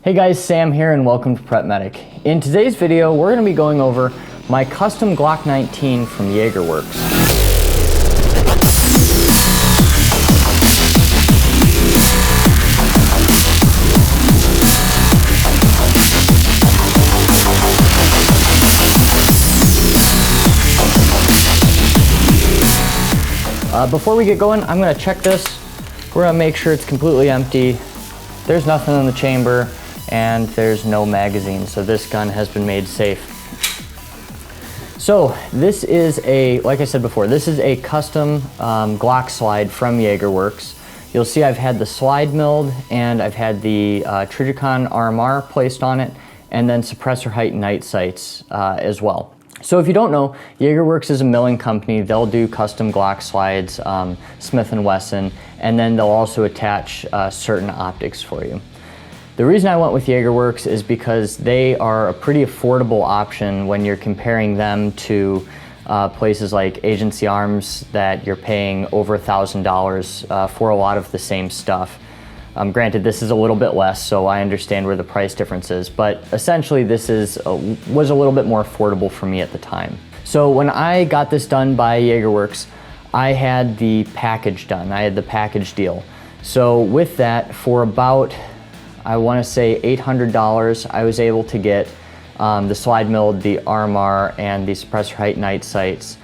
Hey guys, Sam here and welcome to Prep Medic. In today's video, we're going to be going over my custom Glock 19 from JagerWerks. Before we get going, I'm going to check this. We're going to make sure it's completely empty. There's nothing in the chamber and there's no magazine, so this gun has been made safe. So this is like I said before, this is a custom Glock slide from JagerWerks. You'll see I've had the slide milled and I've had the Trijicon RMR placed on it, and then suppressor height night sights as well. So if you don't know, JagerWerks is a milling company. They'll do custom Glock slides, Smith & Wesson, and then they'll also attach certain optics for you. The reason I went with JagerWerks is because they are a pretty affordable option when you're comparing them to places like Agency Arms that you're paying over $1,000 for a lot of the same stuff. Granted, this is a little bit less, so I understand where the price difference is, but essentially this was a little bit more affordable for me at the time. So when I got this done by JagerWerks, I had the package done. I had the package deal. So with that, for about, I want to say $800, I was able to get the slide milled, the RMR, and the suppressor height night sights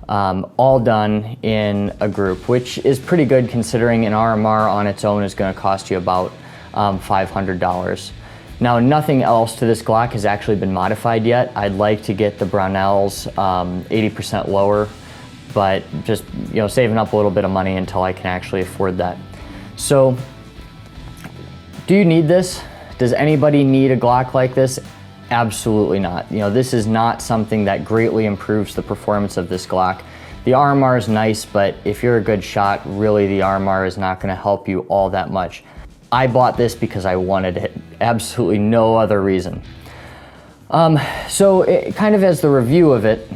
all done in a group, which is pretty good considering an RMR on its own is going to cost you about $500. Now, nothing else to this Glock has actually been modified yet. I'd like to get the Brownells 80% lower, but just saving up a little bit of money until I can actually afford that. So, do you need this? Does anybody need a Glock like this? Absolutely not. This is not something that greatly improves the performance of this Glock. The RMR is nice, but if you're a good shot, really the RMR is not going to help you all that much. I bought this because I wanted it. Absolutely no other reason. So kind of as the review of it,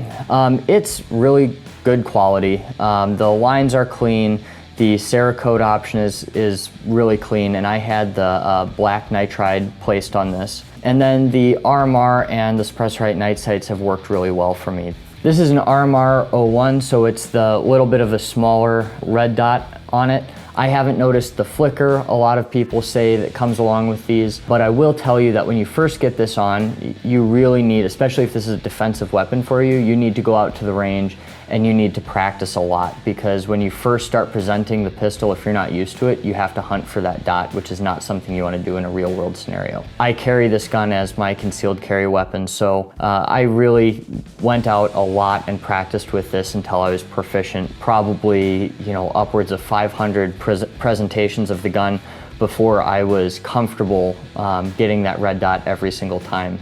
it's really good quality. The lines are clean. The Cerakote option is really clean, and I had the black nitride placed on this. And then the RMR and the suppressor height night sights have worked really well for me. This is an RMR 01, so it's the little bit of a smaller red dot on it. I haven't noticed the flicker a lot of people say that comes along with these, but I will tell you that when you first get this on, you really need, especially if this is a defensive weapon for you, you need to go out to the range and you need to practice a lot, because when you first start presenting the pistol, if you're not used to it, you have to hunt for that dot, which is not something you want to do in a real world scenario. I carry this gun as my concealed carry weapon, so I really went out a lot and practiced with this until I was proficient, probably upwards of 500 presentations of the gun before I was comfortable getting that red dot every single time.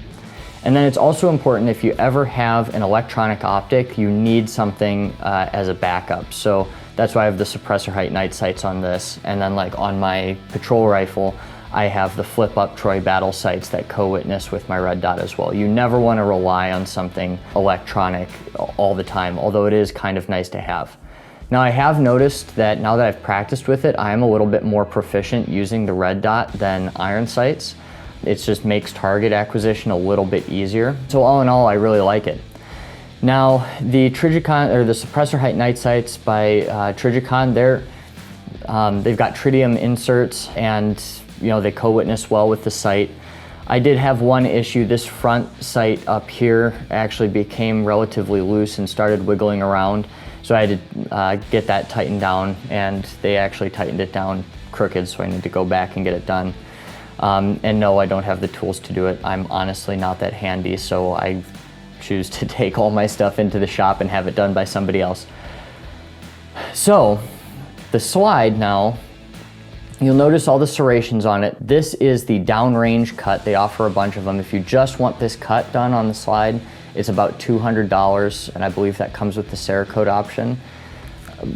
And then it's also important, if you ever have an electronic optic, you need something as a backup. So that's why I have the suppressor height night sights on this. And then like on my patrol rifle, I have the flip up Troy battle sights that co-witness with my red dot as well. You never want to rely on something electronic all the time, although it is kind of nice to have. Now, I have noticed that now that I've practiced with it, I am a little bit more proficient using the red dot than iron sights. It just makes target acquisition a little bit easier. So all in all, I really like it. Now, the Trijicon, or the suppressor height night sights by Trijicon, they've got tritium inserts, and they co-witness well with the sight. I did have one issue. This front sight up here actually became relatively loose and started wiggling around. So I had to get that tightened down, and they actually tightened it down crooked, so I need to go back and get it done. And no, I don't have the tools to do it. I'm honestly not that handy, so I choose to take all my stuff into the shop and have it done by somebody else. So, the slide now, you'll notice all the serrations on it. This is the downrange cut. They offer a bunch of them. If you just want this cut done on the slide, it's about $200, and I believe that comes with the Cerakote option.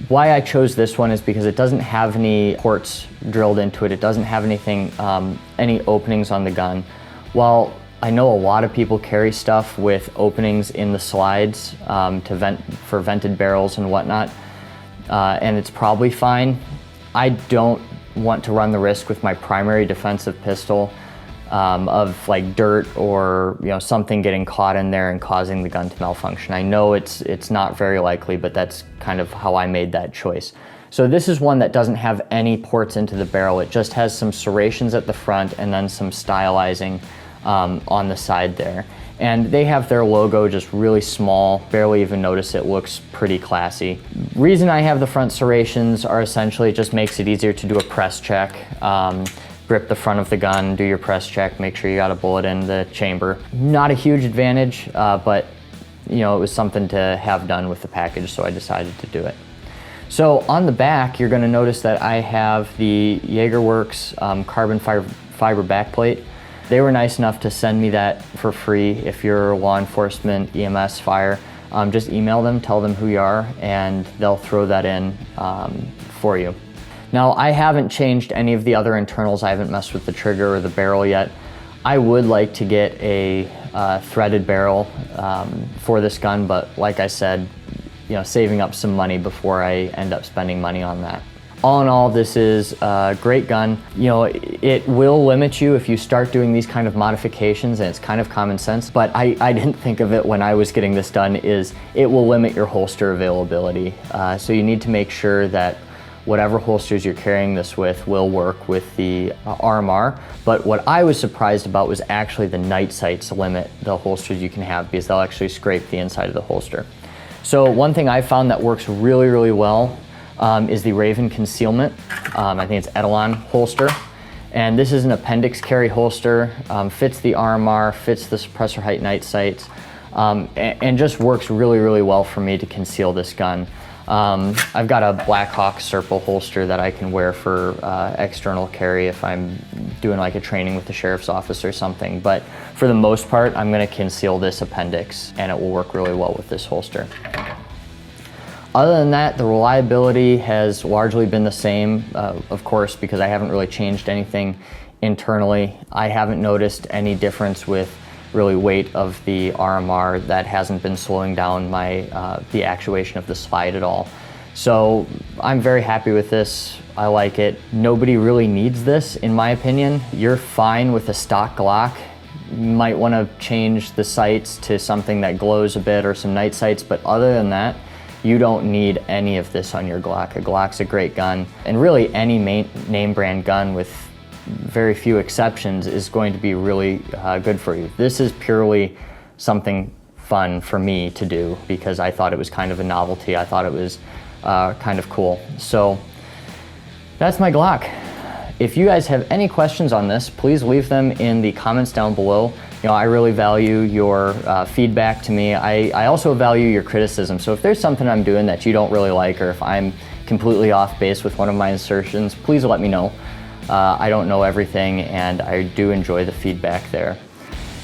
Why I chose this one is because it doesn't have any ports drilled into it. It doesn't have anything, any openings on the gun. While I know a lot of people carry stuff with openings in the slides for vented barrels and whatnot, and it's probably fine. I don't want to run the risk with my primary defensive pistol of like dirt or something getting caught in there and causing the gun to malfunction. I know it's not very likely, but that's kind of how I made that choice. So this is one that doesn't have any ports into the barrel. It just has some serrations at the front and then some stylizing on the side there. And they have their logo just really small, barely even notice it, looks pretty classy. Reason I have the front serrations are essentially it just makes it easier to do a press check. Grip the front of the gun, do your press check, make sure you got a bullet in the chamber. Not a huge advantage, but it was something to have done with the package, so I decided to do it. So on the back, you're gonna notice that I have the JagerWerks carbon fiber backplate. They were nice enough to send me that for free. If you're law enforcement, EMS, fire, just email them, tell them who you are, and they'll throw that in for you. Now, I haven't changed any of the other internals. I haven't messed with the trigger or the barrel yet. I would like to get a threaded barrel for this gun, but like I said, saving up some money before I end up spending money on that. All in all, this is a great gun. It will limit you if you start doing these kind of modifications, and it's kind of common sense, but I didn't think of it when I was getting this done, is it will limit your holster availability. So you need to make sure that whatever holsters you're carrying this with will work with the RMR. But what I was surprised about was actually the night sights limit the holsters you can have, because they'll actually scrape the inside of the holster. So one thing I found that works really, really well is the Raven concealment. I think it's Etalon holster. And this is an appendix carry holster, fits the RMR, fits the suppressor height night sights, and just works really, really well for me to conceal this gun. I've got a Blackhawk Serpal holster that I can wear for external carry if I'm doing like a training with the sheriff's office or something. But for the most part, I'm gonna conceal this appendix, and it will work really well with this holster. Other than that, the reliability has largely been the same, of course, because I haven't really changed anything internally. I haven't noticed any difference with really weight of the RMR. That hasn't been slowing down my the actuation of the slide at all. So I'm very happy with this. I like it. Nobody really needs this, in my opinion. You're fine with a stock Glock. You might want to change the sights to something that glows a bit or some night sights, but other than that, you don't need any of this on your Glock. A Glock's a great gun, and really any name brand gun, with very few exceptions, is going to be really good for you. This is purely something fun for me to do because I thought it was kind of a novelty. I thought it was kind of cool. So that's my Glock. If you guys have any questions on this, please leave them in the comments down below. I really value your feedback to me. I also value your criticism. So if there's something I'm doing that you don't really like, or if I'm completely off base with one of my insertions, please let me know. I don't know everything, and I do enjoy the feedback there.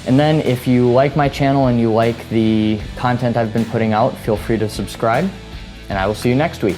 And then if you like my channel and you like the content I've been putting out, feel free to subscribe, and I will see you next week.